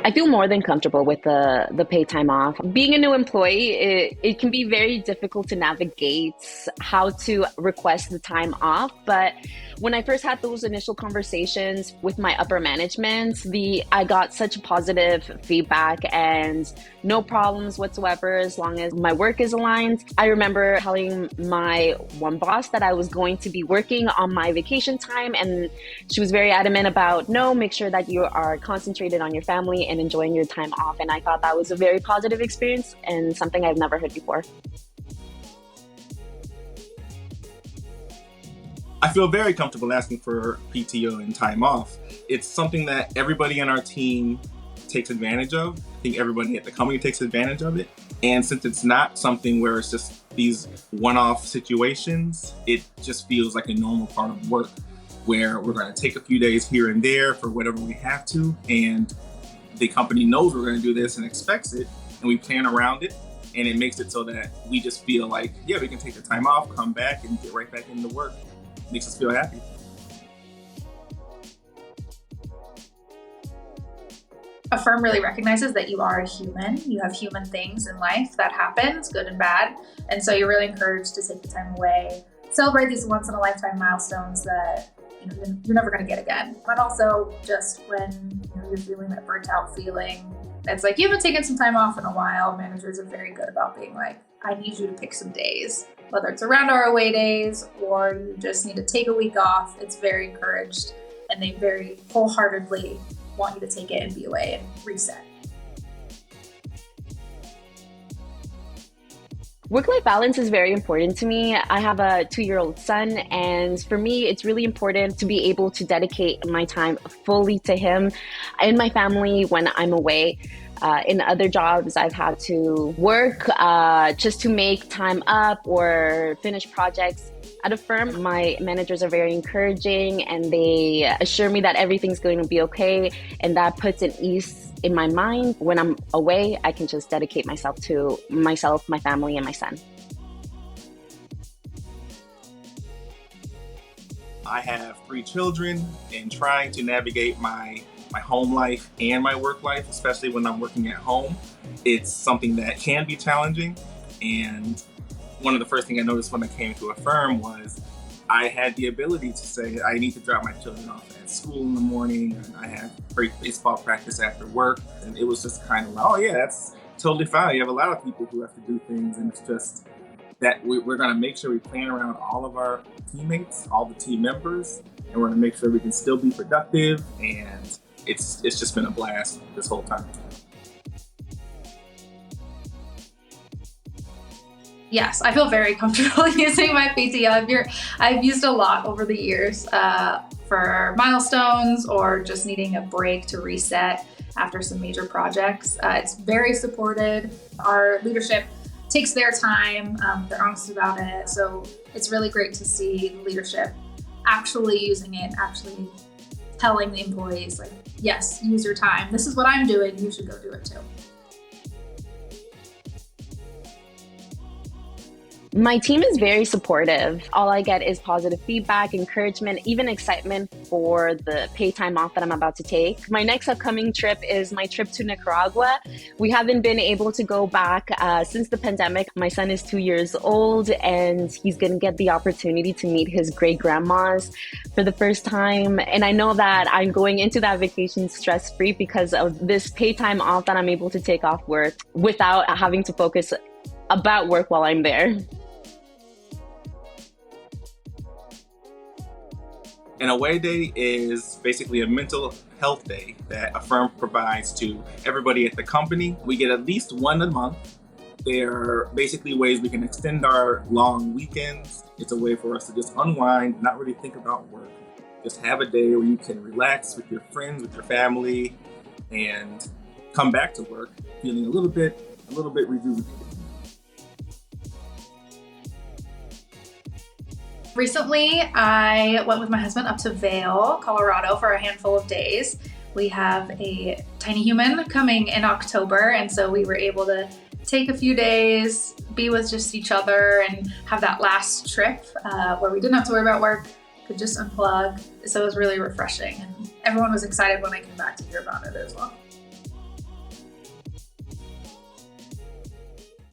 I feel more than comfortable with the paid time off. Being a new employee, it can be very difficult to navigate how to request the time off. But when I first had those initial conversations with my upper management, I got such positive feedback and no problems whatsoever as long as my work is aligned. I remember telling my one boss that I was going to be working on my vacation time, and she was very adamant about no, make sure that you are concentrated on your family and enjoying your time off. And I thought that was a very positive experience and something I've never heard before. I feel very comfortable asking for PTO and time off. It's something that everybody in our team takes advantage of. I think everybody at the company takes advantage of it. And since it's not something where it's just these one-off situations, it just feels like a normal part of work where we're going to take a few days here and there for whatever we have to. And the company knows we're going to do this and expects it, and we plan around it. And it makes it so that we just feel like, yeah, we can take the time off, come back, and get right back into work. Makes us feel happy. Affirm really recognizes that you are a human. You have human things in life that happens, good and bad. And so you're really encouraged to take the time away, celebrate these once in a lifetime milestones that you're never going to get again. But also just when you're feeling that burnt out feeling, it's like you haven't taken some time off in a while. Managers are very good about being like, I need you to pick some days, whether it's around our away days or you just need to take a week off. It's very encouraged, and they very wholeheartedly want you to take it and be away and reset. Work-life balance is very important to me. I have a 2-year-old son, and for me, it's really important to be able to dedicate my time fully to him and my family when I'm away. In other jobs, I've had to work just to make time up or finish projects. At Affirm, my managers are very encouraging and they assure me that everything's going to be okay, and that puts an ease in my mind. When I'm away, I can just dedicate myself to myself, my family, and my son. I have 3 children, and trying to navigate my home life and my work life, especially when I'm working at home, it's something that can be challenging. And one of the first things I noticed when I came to Affirm was I had the ability to say, I need to drop my children off at school in the morning, and I have great baseball practice after work. And it was just kind of like, oh yeah, that's totally fine. You have a lot of people who have to do things, and it's just that we're going to make sure we plan around all of our teammates, all the team members, and we're going to make sure we can still be productive. And it's just been a blast this whole time. Yes, I feel very comfortable using my PTO. I've used a lot over the years for milestones or just needing a break to reset after some major projects. It's very supported. Our leadership takes their time. They're honest about it. So it's really great to see leadership actually using it, actually telling the employees, like, yes, use your time. This is what I'm doing. You should go do it too. My team is very supportive. All I get is positive feedback, encouragement, even excitement for the paid time off that I'm about to take. My next upcoming trip is my trip to Nicaragua. We haven't been able to go back since the pandemic. My son is 2 years old, and he's going to get the opportunity to meet his great grandmas for the first time. And I know that I'm going into that vacation stress-free because of this paid time off that I'm able to take off work without having to focus about work while I'm there. An away day is basically a mental health day that Affirm provides to everybody at the company. We get at least one a month. They're basically ways we can extend our long weekends. It's a way for us to just unwind, not really think about work. Just have a day where you can relax with your friends, with your family, and come back to work feeling a little bit rejuvenated. Recently, I went with my husband up to Vail, Colorado for a handful of days. We have a tiny human coming in October, and so we were able to take a few days, be with just each other, and have that last trip where we didn't have to worry about work, could just unplug. So it was really refreshing, and everyone was excited when I came back to hear about it as well.